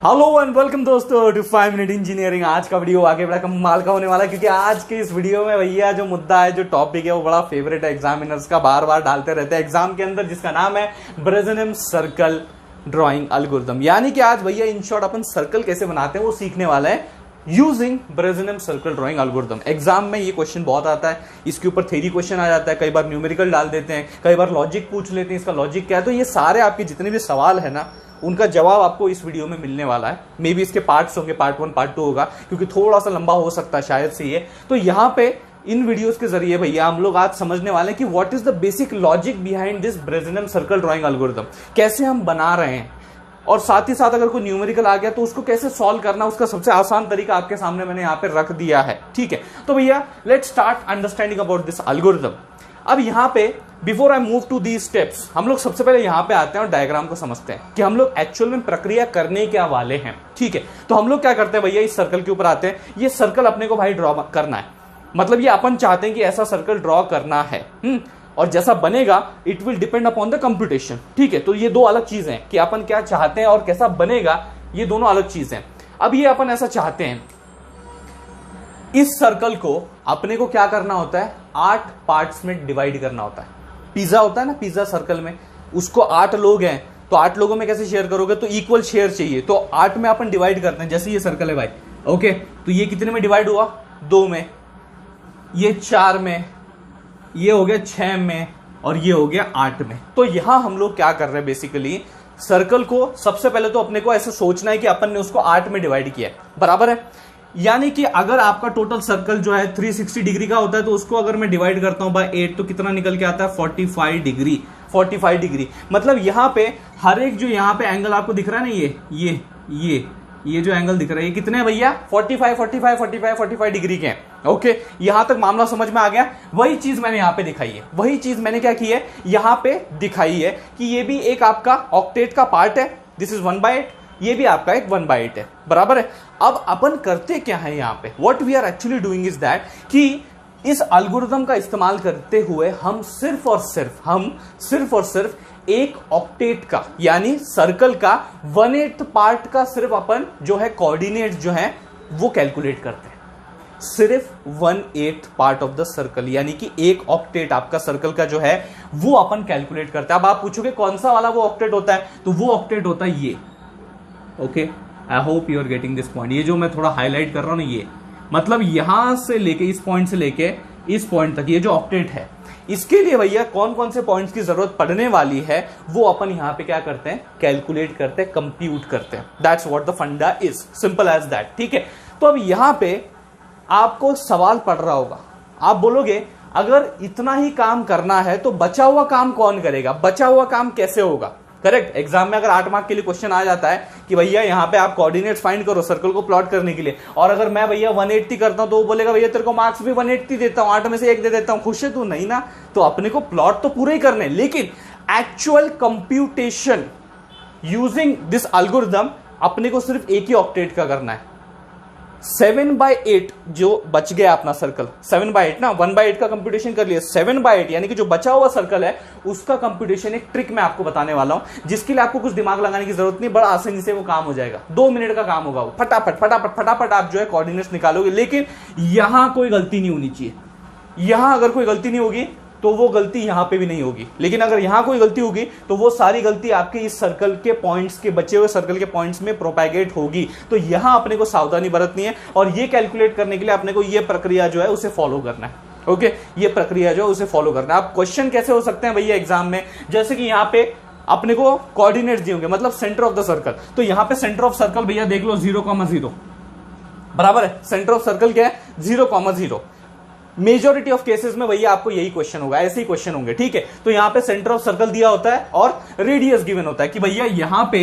Hello and welcome दोस्तों to 5 minute engineering. आज का वीडियो आगे बड़ा कमाल का होने वाला है, क्योंकि आज के इस वीडियो में भैया जो मुद्दा है, जो टॉपिक है, वो बड़ा फेवरेट है एग्जामिनर्स का, बार बार डालते रहते हैं एग्जाम के अंदर, जिसका नाम है ब्रेजनेम सर्कल ड्राइंग एल्गोरिथम। यानी कि आज भैया इन शॉर्ट अपन सर्कल कैसे बनाते हैं वो सीखने वाले हैं using Bresenham circle drawing algorithm. Exam में ये क्वेश्चन बहुत आता है, इसके ऊपर थ्योरी क्वेश्चन आ जाता है, कई बार न्यूमेरिकल डाल देते हैं, कई बार लॉजिक पूछ लेते हैं, इसका लॉजिक क्या है। तो ये सारे आपके जितने भी सवाल है ना, उनका जवाब आपको इस वीडियो में मिलने वाला है। मे बी इसके पार्ट्स होंगे, पार्ट 1 पार्ट 2 होगा, क्योंकि थोड़ा सा लंबा हो सकता है शायद से ये। तो यहाँ पे इन वीडियोस के जरिए भैया हम लोग आज समझने वाले हैं कि what is the basic logic behind this Bresenham circle drawing algorithm, कैसे हम बना रहे हैं, और साथ ही साथ अगर कोई न्यूमेरिकल आ गया तो उसको कैसे सॉल्व करना, उसका सबसे आसान तरीका आपके सामने मैंने यहाँ पे रख दिया है। ठीक है, तो भैया let's start understanding about this algorithm. अब यहाँ पे before I move to these steps, हम लोग सबसे पहले यहाँ पे आते हैं और डायग्राम को समझते हैं कि हम लोग एक्चुअल में प्रक्रिया करने क्या वाले हैं। ठीक है, तो हम लोग क्या करते हैं भैया, इस सर्कल के ऊपर आते हैं। ये सर्कल अपने को भाई ड्रॉ करना है, मतलब ये अपन चाहते हैं कि ऐसा सर्कल ड्रॉ करना है। और जैसा बनेगा it will depend upon the computation. ठीक है, तो ये दो अलग चीजें हैं कि अपन क्या चाहते हैं और कैसा बनेगा, ये दोनों अलग चीजें हैं। अब ये अपन ऐसा चाहते हैं, इस सर्कल को अपने को क्या करना होता है, 8 पार्ट्स में डिवाइड करना होता है। पिज्जा होता है ना, पिज्जा सर्कल में, उसको 8 लोग हैं, तो 8 लोगों में कैसे शेयर करोगे, तो इक्वल शेयर चाहिए। तो 8 में अपन डिवाइड करते हैं। जैसे ये सर्कल है भाई, ओके, तो ये कितने में डिवाइड हुआ, 2 में, ये 4 में, ये हो गया 6 में, और ये हो गया 8 में। तो यहां हम लोग क्या कर रहे हैं, बेसिकली सर्कल को सबसे पहले तो अपने को ऐसे सोचना है कि अपन ने उसको 8 में डिवाइड किया है, बराबर है। यानी कि अगर आपका टोटल सर्कल जो है 360 डिग्री का होता है, तो उसको अगर मैं डिवाइड करता हूं बाय 8, तो कितना निकल के आता है, 45 डिग्री। 45 डिग्री मतलब यहां पे हर एक जो यहां पे एंगल आपको दिख रहा है ना, ये जो एंगल दिख रहा है, ये कितने हैं भैया, 45 डिग्री के हैं। ओके, यहां तक मामला समझ में आ गया। वही चीज मैंने यहां पे दिखाई है, वही चीज मैंने क्या की है, यहां पे दिखाई है कि ये भी एक आपका ऑक्टेट का पार्ट है, दिस इज 1/8, ये भी आपका एक 1/8 है, बराबर है। अब अपन करते क्या है यहाँ पे, what we are actually doing is that, कि इस एल्गोरिथम का इस्तेमाल करते हुए हम सिर्फ और सिर्फ एक ऑक्टेट का, यानी सर्कल का 1/8 पार्ट का सिर्फ अपन जो है कोऑर्डिनेट जो है वो कैलकुलेट करते हैं। सिर्फ 1/8 पार्ट ऑफ द सर्कल, यानी कि एक ऑक्टेट आपका सर्कल का जो है वो अपन कैलकुलेट करते हैं। अब आप पूछोगे कौन सा वाला वो ऑक्टेट होता है, तो वो ऑक्टेट होता है ये। Okay, I hope you are getting this point. ये जो मैं थोड़ा हाईलाइट कर रहा हूं ना, ये मतलब यहां से लेके इस पॉइंट से लेके इस पॉइंट तक ये जो ऑक्टेट है, इसके लिए भैया कौन कौन से पॉइंट्स की जरूरत पड़ने वाली है वो अपन यहां पे क्या करते हैं, कैलकुलेट करते हैं, कंप्यूट करते हैं। दैट्स व्हाट द फंडा इज, सिंपल एज दैट। ठीक है, तो अब यहां पे आपको सवाल पड़ रहा होगा, आप बोलोगे अगर इतना ही काम करना है तो बचा हुआ काम कौन करेगा, बचा हुआ काम कैसे होगा। करेक्ट, एग्जाम में अगर 8 मार्क के लिए क्वेश्चन आ जाता है कि भैया यहाँ पे आप कोऑर्डिनेट्स फाइंड करो सर्कल को प्लॉट करने के लिए, और अगर मैं भैया 180 करता हूं तो वो बोलेगा भैया तेरे को मार्क्स भी 180 देता हूं, 8 में से 1 दे देता हूं, खुश है तू, नहीं ना। तो अपने को प्लॉट तो पूरे ही करने, लेकिन actual computation using this algorithm अपने को सिर्फ एक ही ऑक्टेट का करना है। 7/8 जो बच गया अपना सर्कल, 7/8 ना, 1/8 का कंप्यूटेशन कर लिया, 7/8 यानी कि जो बचा हुआ सर्कल है उसका कंप्यूटेशन, एक ट्रिक मैं आपको बताने वाला हूं, जिसके लिए आपको कुछ दिमाग लगाने की जरूरत नहीं, बड़ा आसानी से वो काम हो जाएगा। 2 मिनट का काम होगा वो, फटाफट आप जो है कोऑर्डिनेट्स निकालोगे। लेकिन यहां कोई गलती नहीं होनी चाहिए, यहां अगर कोई गलती नहीं होगी तो वो गलती यहां पे भी नहीं होगी, लेकिन अगर यहां कोई गलती होगी तो वो सारी गलती आपके इस सर्कल के पॉइंट्स के, बचे हुए सर्कल के पॉइंट्स में प्रोपैगेट होगी। तो यहां अपने को सावधानी बरतनी है, और ये कैलकुलेट करने के लिए अपने को ये प्रक्रिया जो है उसे फॉलो करना है। ओके, ये प्रक्रिया जो है उसे फॉलो करना है। आप क्वेश्चन कैसे हो सकते हैं भैया एग्जाम में, जैसे कि यहां पे अपने को कोऑर्डिनेट्स दिए होंगे, मतलब सेंटर ऑफ द सर्कल, तो यहां पे सेंटर ऑफ सर्कल भैया देख लो 0,0, बराबर है। सेंटर ऑफ सर्कल क्या है, 0,0। मेजोरिटी ऑफ केसेस में भैया आपको यही क्वेश्चन होगा, ऐसे ही क्वेश्चन होंगे। ठीक है, तो यहां पे सेंटर ऑफ सर्कल दिया होता है और रेडियस गिवन होता है कि भैया यहां पे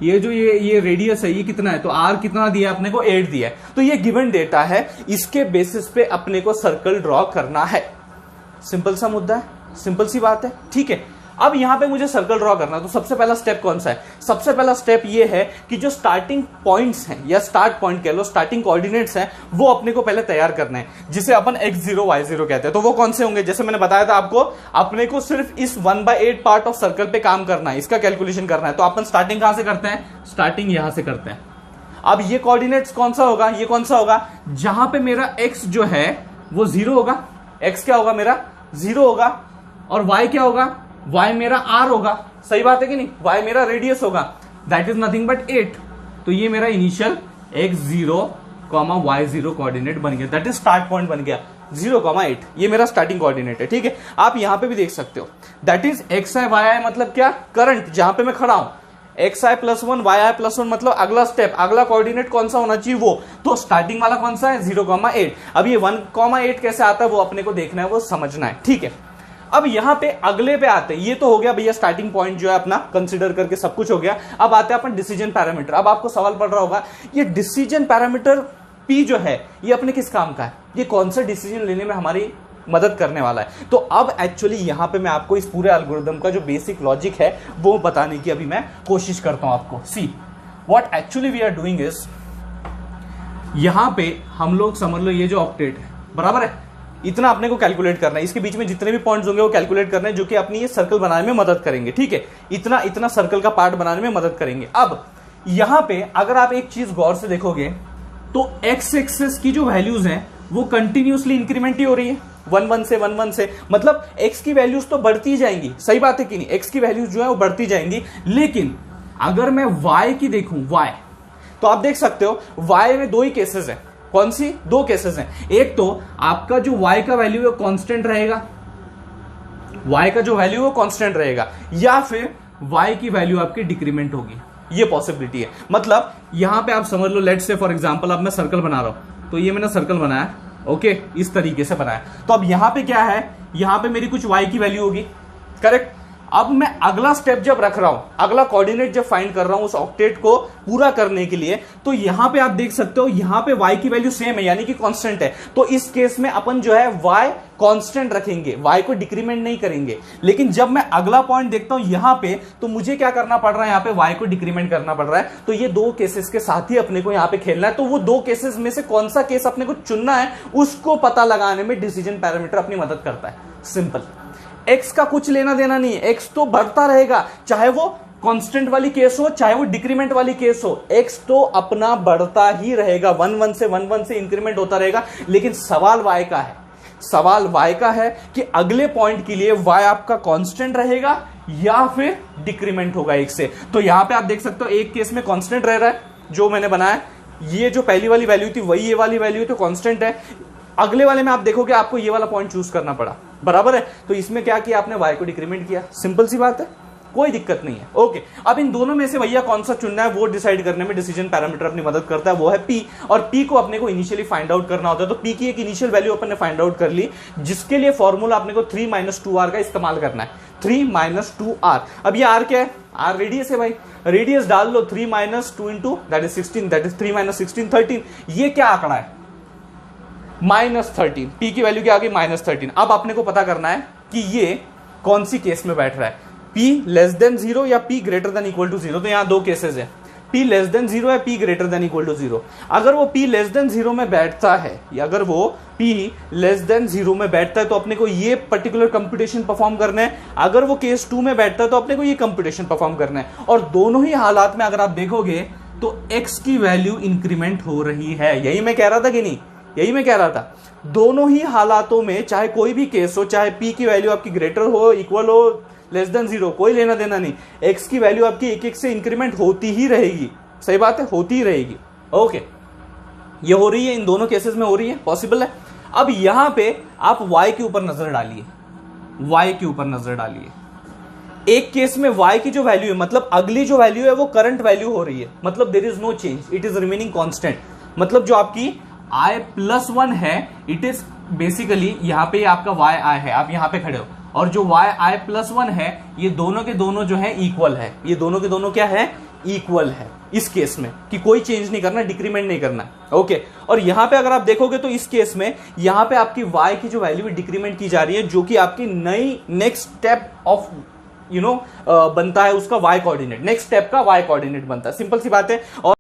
ये जो ये रेडियस है ये कितना है, तो आर कितना दिया अपने को, 8 दिया है। तो ये गिवन डेटा है, इसके बेसिस पे अपने को सर्कल ड्रॉ करना है। सिंपल सा मुद्दा है, सिंपल सी बात है। ठीक है, अब यहां पे मुझे सर्कल ड्रॉ करना है, तो सबसे पहला स्टेप कौन सा है, सबसे पहला स्टेप ये है कि जो स्टार्टिंग पॉइंट्स हैं, या स्टार्ट पॉइंट कह लो, स्टार्टिंग कोऑर्डिनेट्स हैं, वो अपने को पहले तैयार करना है, जिसे अपन x0 y0 कहते हैं। तो वो कौन से होंगे, जैसे मैंने बताया था आपको, अपने को सिर्फ इस 1/8 पार्ट ऑफ सर्कल पे काम करना है, इसका कैलकुलेशन करना है। तो अपन स्टार्टिंग कहां से करते हैं, स्टार्टिंग यहां से करते हैं। अब ये कोऑर्डिनेट्स कौन सा होगा, ये कौन सा होगा, जहां पे मेरा x जो है वो 0 होगा, x क्या होगा मेरा 0 होगा, और y क्या होगा, y मेरा r होगा, सही बात है कि नहीं, y मेरा रेडियस होगा, दैट इज नथिंग बट 8। तो ये मेरा इनिशियल x0, y0 कोऑर्डिनेट बन गया, दैट इज स्टार्ट पॉइंट बन गया 0,8, ये मेरा स्टार्टिंग कोऑर्डिनेट है। ठीक है, आप यहां पे भी देख सकते हो, दैट इज xi yi मतलब क्या, करंट जहां पे मैं खड़ा हूं, xi +1 yi +1 मतलब अगला स्टेप, अगला कोऑर्डिनेट कौन सा होना चाहिए वो, तो स्टार्टिंग वाला कौन सा है 0,8। अब ये 1,8 कैसे आता है वो अपने को देखना है, वो समझना है। ठीक है, अब यहां पे अगले पे आते हैं, ये तो हो गया भैया स्टार्टिंग पॉइंट जो है अपना कंसीडर करके सब कुछ हो गया। अब आते हैं अपन डिसीजन पैरामीटर। अब आपको सवाल पड़ रहा होगा ये डिसीजन पैरामीटर P जो है ये अपने किस काम का है, ये कौन सा डिसीजन लेने में हमारी मदद करने वाला है। तो अब एक्चुअली यहां पे मैं आपको इस पूरे एल्गोरिथम का जो बेसिक लॉजिक है वो बताने की अभी मैं कोशिश करता हूं आपको। See what actually we are doing is, यहां पे हम लोग समझ लो ये जो ऑक्टेट है बराबर है, इतना अपने को कैलकुलेट करना है, इसके बीच में जितने भी पॉइंट्स होंगे वो कैलकुलेट करने हैं, जो कि अपनी ये सर्कल बनाने में मदद करेंगे। ठीक है, इतना सर्कल का पार्ट बनाने में मदद करेंगे। अब यहां पे अगर आप एक चीज गौर से देखोगे तो एक्स एक्सेस की जो वैल्यूज हैं वो कंटिन्यूसली इंक्रीमेंट ही हो रही है, 1 से 1 से, मतलब x की वैल्यूज तो बढ़ती जाएंगी, सही बात है कि नहीं, x की वैल्यूज जो है वो बढ़ती जाएंगी। लेकिन अगर मैं y की देखूं, y, तो आप देख सकते हो y में दो ही केसेस हैं। कौन सी दो केसेस हैं, एक तो आपका जो y का वैल्यू है कांस्टेंट रहेगा, y का जो वैल्यू है कांस्टेंट रहेगा, या फिर y की वैल्यू आपकी डिक्रीमेंट होगी, ये पॉसिबिलिटी है। मतलब यहां पे आप समझ लो, लेट्स से फॉर एग्जांपल अब मैं सर्कल बना रहा हूं, तो ये मैंने सर्कल बनाया, ओके, इस तरीके से बनाया, तो अब यहां पे क्या है, यहां पे मेरी कुछ y की वैल्यू होगी, करेक्ट। अब मैं अगला स्टेप जब रख रहा हूं, अगला कोऑर्डिनेट जब फाइंड कर रहा हूं उस ऑक्टेट को पूरा करने के लिए, तो यहां पे आप देख सकते हो यहां पे y की वैल्यू सेम है, यानी कि कांस्टेंट है। तो इस केस में अपन जो है y कांस्टेंट रखेंगे, y को डिक्रीमेंट नहीं करेंगे। लेकिन जब मैं अगला पॉइंट देखता हूं यहां पे, तो मुझे क्या करना पड़ रहा है, यहां पे y को डिक्रीमेंट करना पड़ रहा है। तो ये दो केसेस के साथ ही अपने को यहां पे खेलना है। तो वो दो केसेस में से कौन सा केस अपने को चुनना है, उसको पता लगाने में डिसीजन पैरामीटर अपनी मदद करता है। सिंपल, x का कुछ लेना देना नहीं है, x तो बढ़ता रहेगा, चाहे वो कांस्टेंट वाली केस हो चाहे वो डिक्रीमेंट वाली केस हो, x तो अपना बढ़ता ही रहेगा, 1 से इंक्रीमेंट होता रहेगा। लेकिन सवाल y का है, सवाल y का है कि अगले पॉइंट के लिए y आपका कांस्टेंट रहेगा या फिर डिक्रीमेंट होगा 1 से। तो यहां पे आप देख सकते हो एक केस में कांस्टेंट रह रहा है जो मैंने बनाया, ये जो पहली वाली वैल्यू थी वही ये वाली वैल्यू तो कांस्टेंट है। अगले वाले में आप देखोगे आपको ये वाला पॉइंट चूज करना पड़ा, बराबर है। तो इसमें क्या किया आपने, y को डिक्रीमेंट किया, सिंपल सी बात है, कोई दिक्कत नहीं है। ओके, अब इन दोनों में से भैया कौन सा चुनना है वो डिसाइड करने में डिसीजन पैरामीटर अपनी मदद करता है, वो है p। और p को अपने को इनिशियली फाइंड आउट करना होता है। तो p की एक इनिशियल वैल्यू अपन ने फाइंड आउट कर ली, जिसके लिए फॉर्मूला अपने को 3 - 2r का इस्तेमाल करना है, 3 - 2r। अब ये r क्या है, r रेडियस है भाई, रेडियस डाल लो, 3 - 2 × दैट इज 16, दैट इज 3 - 16 13। ये क्या आंकड़ा है, -13, p की वैल्यू क्या आ गई -13। अब आपने को पता करना है कि ये कौन सी केस में बैठ रहा है, p <0 या p > 0। तो यहां दो केसेस है, p <0 या p > 0। अगर वो p <0 में बैठता है, या अगर वो p <0 में बैठता है तो अपने को ये पर्टिकुलर कंप्यूटेशन परफॉर्म करना है। अगर वो केस 2 में बैठता है तो अपने को ये कंप्यूटेशन परफॉर्म करना है। और दोनों ही हालात में अगर आप देखोगे तो x की वैल्यू इंक्रीमेंट हो रही है। यही मैं कह रहा था कि नहीं, यही मैं कह रहा था, दोनों ही हालातों में चाहे कोई भी केस हो, चाहे p की वैल्यू आपकी ग्रेटर हो, इक्वल हो, <0, कोई लेना देना नहीं, x की वैल्यू आपकी एक से इंक्रीमेंट होती ही रहेगी। सही बात है, होती ही रहेगी। ओके, ये हो रही है, इन दोनों केसेस में हो रही है, पॉसिबल है। अब यहां पे आप y के ऊपर नजर डालिए, y के ऊपर नजर डालिए। एक केस में y की जो वैल्यू है, मतलब अगली जो वैल्यू है वो करंट वैल्यू हो रही है, मतलब there is no change, it is remaining constant. मतलब जो आपकी i+1 है, इट इज बेसिकली यहां पे आपका yi है, आप यहां पे खड़े हो, और जो yi+1 है ये दोनों के दोनों जो है इक्वल है, ये दोनों के दोनों क्या है, इक्वल है। इस केस में कि कोई चेंज नहीं करना, डिक्रीमेंट नहीं करना, ओके। और यहां पे अगर आप देखोगे तो इस केस में यहां पे आपकी y की जो वैल्यू डिक्रीमेंट की जा रही है, जो कि आपकी नई नेक्स्ट स्टेप ऑफ बनता है उसका y कोऑर्डिनेट, नेक्स्ट स्टेप का y कोऑर्डिनेट बनता है, सिंपल सी बात है। और